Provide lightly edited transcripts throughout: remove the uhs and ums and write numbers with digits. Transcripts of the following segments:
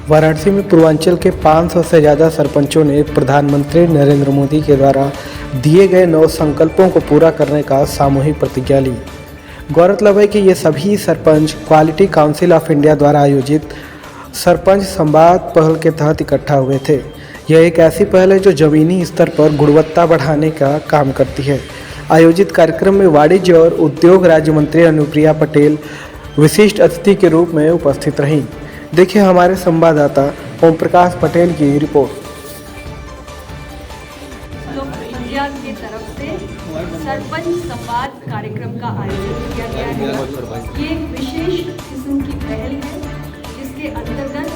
वाराणसी में पूर्वांचल के 500 से ज़्यादा सरपंचों ने प्रधानमंत्री नरेंद्र मोदी के द्वारा दिए गए 9 संकल्पों को पूरा करने का सामूहिक प्रतिज्ञा ली। गौरतलब है कि ये सभी sarpanch quality council of India द्वारा आयोजित सरपंच संवाद पहल के तहत इकट्ठा हुए थे। यह एक ऐसी पहल है जो ज़मीनी स्तर पर गुणवत्ता बढ़ाने का काम करती है। आयोजित कार्यक्रम में वाणिज्य और उद्योग राज्य मंत्री अनुप्रिया पटेल विशिष्ट अतिथि के रूप में उपस्थित रहीं। देखिए हमारे संवाददाता ओम प्रकाश पटेल की रिपोर्ट। लोक पंचायत की तरफ से सरपंच संवाद कार्यक्रम का आयोजन किया गया है। ये एक विशेष किस्म की पहल है जिसके अंतर्गत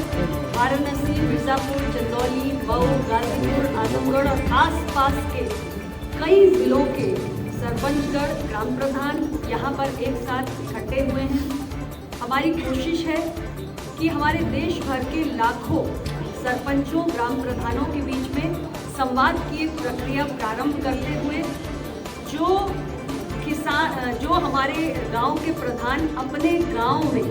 वाराणसी, मिर्जापुर, चंदौली, मऊ, गाजीपुर, आजमगढ़ और आसपास के कई जिलों के सरपंचगण, ग्राम प्रधान यहाँ पर एक साथ इकट्ठे हुए हैं। हमारी कोशिश है कि हमारे देश भर के लाखों सरपंचों, ग्राम प्रधानों के बीच में संवाद की एक प्रक्रिया प्रारंभ करते हुए जो हमारे गांव के प्रधान अपने गांव में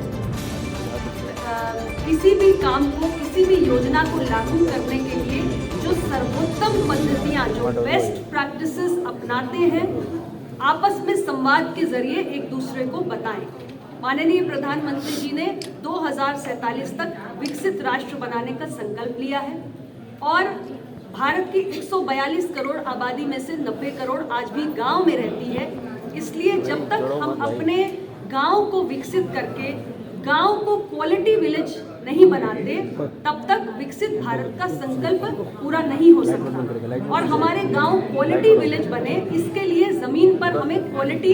किसी भी काम को, किसी भी योजना को लागू करने के लिए जो सर्वोत्तम पद्धतियां, जो बेस्ट प्रैक्टिसेस अपनाते हैं, आपस में संवाद के जरिए एक दूसरे को बताएं। माननीय प्रधानमंत्री जी ने 2047 तक विकसित राष्ट्र बनाने का संकल्प लिया है और भारत की 142 करोड़ आबादी में से 90 करोड़ आज भी गांव में रहती है। इसलिए जब तक हम अपने गांव को विकसित करके गांव को क्वालिटी विलेज नहीं बनाते, तब तक विकसित भारत का संकल्प पूरा नहीं हो सकता। और हमारे गांव क्वालिटी विलेज बने, इसके लिए जमीन पर हमें क्वालिटी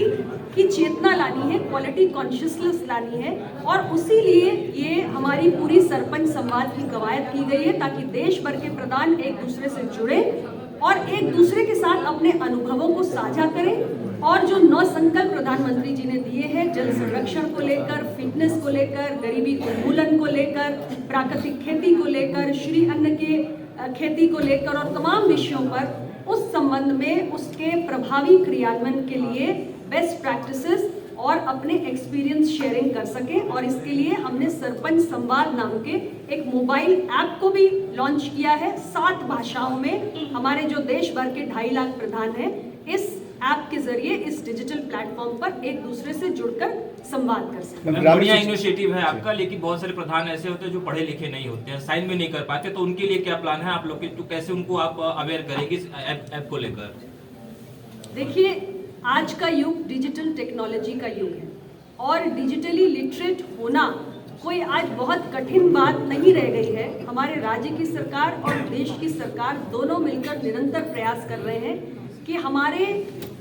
की चेतना लानी है, क्वालिटी कॉन्शियसनेस लानी है। और उसी लिए ये हमारी पूरी सरपंच संवाद की कवायद की गई है ताकि देश भर के प्रधान एक दूसरे से जुड़े और एक दूसरे के साथ अपने अनुभवों को साझा करें। और जो 9 संकल्प प्रधानमंत्री जी ने दिए हैं, जल संरक्षण को लेकर, फिटनेस को लेकर, गरीबी उन्मूलन को लेकर, प्राकृतिक खेती को लेकर, श्री अन्न के खेती को लेकर और तमाम विषयों पर, उस संबंध में उसके प्रभावी क्रियान्वयन के लिए बेस्ट प्रैक्टिसेस और अपने एक्सपीरियंस शेयरिंग कर सकें। और इसके लिए हमने सरपंच संवाद नाम के एक मोबाइल ऐप को भी लॉन्च किया है। 7 भाषाओं में हमारे जो देश भर के 2.5 लाख प्रधान हैं, इस ऐप के जरिए इस डिजिटल प्लेटफॉर्म पर एक दूसरे से जुड़कर संवाद कर सकते हैं। बढ़िया इनिशिएटिव है आपका, लेकिन बहुत सारे प्रधान ऐसे होते हैं जो पढ़े लिखे नहीं होते हैं, साइन भी नहीं कर पाते, तो उनके लिए क्या प्लान है आप लोग के? तो कैसे उनको आप अवेयर करेंगे इस ऐप को लेकर? देखिए, आज का युग डिजिटल टेक्नोलॉजी का युग है और डिजिटली लिटरेट होना कोई आज बहुत कठिन बात नहीं रह गई है। हमारे राज्य की सरकार और देश की सरकार दोनों मिलकर निरंतर प्रयास कर रहे हैं कि हमारे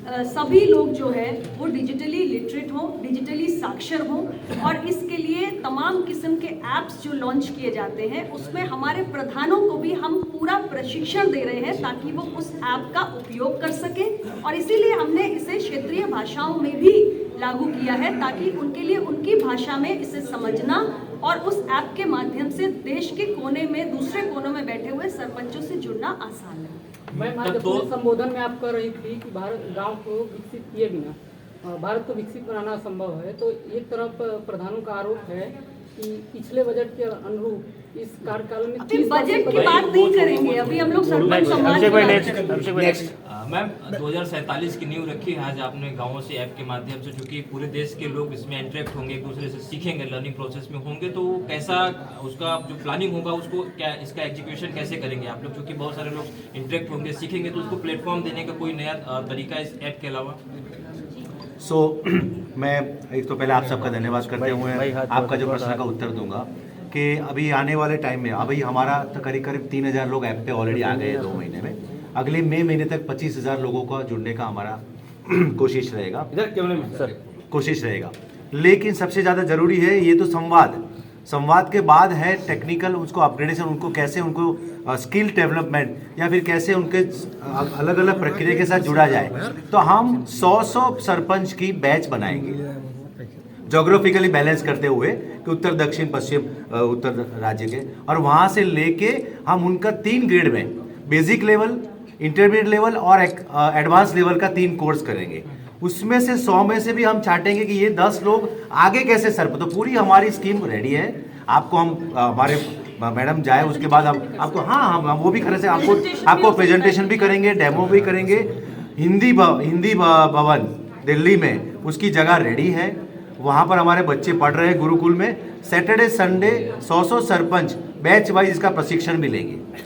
सभी लोग जो है वो डिजिटली लिटरेट हों, डिजिटली साक्षर हों। और इसके लिए तमाम किस्म के ऐप्स जो लॉन्च किए जाते हैं, उसमें हमारे प्रधानों को भी हम पूरा प्रशिक्षण दे रहे हैं ताकि वो उस ऐप का उपयोग कर सकें। और इसीलिए हमने इसे क्षेत्रीय भाषाओं में भी लागू किया है ताकि उनके लिए उनकी भाषा में इसे समझना और उस ऐप के माध्यम से देश के कोने में, दूसरे कोनों में बैठे हुए सरपंचों से जुड़ना आसान है। मैम, आज अपने संबोधन में आप कह रही थी कि भारत गांव को विकसित किए बिना भारत को विकसित बनाना संभव है, तो एक तरफ प्रधानों का आरोप है कि पिछले बजट के अनुरूप इस कार्यकाल में अभी बजट की बात नहीं करेंगे, अभी हम लोग सरपंच समाज मैम 2047 की नींव रखी है आज आपने गांवों से ऐप के माध्यम से, क्योंकि पूरे देश के लोग इसमें इंटरेक्ट होंगे, एक दूसरे से सीखेंगे, लर्निंग प्रोसेस में होंगे, तो कैसा उसका जो प्लानिंग होगा उसको क्या, इसका एग्जीक्यूशन कैसे करेंगे आप लोग? क्योंकि बहुत सारे लोग इंटरेक्ट होंगे, सीखेंगे, तो उसको प्लेटफॉर्म देने का कोई नया तरीका इस ऐप के अलावा? मैं एक तो पहले आप सबका धन्यवाद करते हुए आपका जो प्रश्न का उत्तर दूंगा कि अभी आने वाले टाइम में अभी हमारा करीब 3000 लोग ऐप पे ऑलरेडी आ गए हैं 2 महीने में। अगले महीने तक 25,000 लोगों का जुड़ने का हमारा कोशिश रहेगा। लेकिन सबसे ज़्यादा ज़रूरी है ये तो संवाद के बाद है टेक्निकल उसको अपग्रेडेशन, उनको कैसे उनको स्किल डेवलपमेंट या फिर कैसे उनके अलग अलग प्रक्रिया के साथ जुड़ा जाए। तो हम 100 सरपंच की बैच बनाएंगे जोग्राफिकली बैलेंस करते हुए कि उत्तर, दक्षिण, पश्चिम, उत्तर राज्य के, और वहाँ से लेके हम उनका 3 ग्रेड में बेसिक लेवल, इंटरमीडिएट लेवल और एडवांस लेवल का 3 कोर्स करेंगे। उसमें से 100 में से भी हम चाहेंगे कि ये 10 लोग आगे कैसे सर, तो पूरी हमारी स्कीम रेडी है। आपको हम हमारे मैडम जाए उसके बाद आपको हाँ हम वो भी खड़े से आपको प्रेजेंटेशन भी करेंगे, डेमो भी करेंगे। हिंदी भवन दिल्ली में उसकी जगह रेडी है, वहाँ पर हमारे बच्चे पढ़ रहे हैं गुरुकुल में। Saturday Sunday 100 sarpanch batch wise इसका प्रशिक्षण भी लेंगे।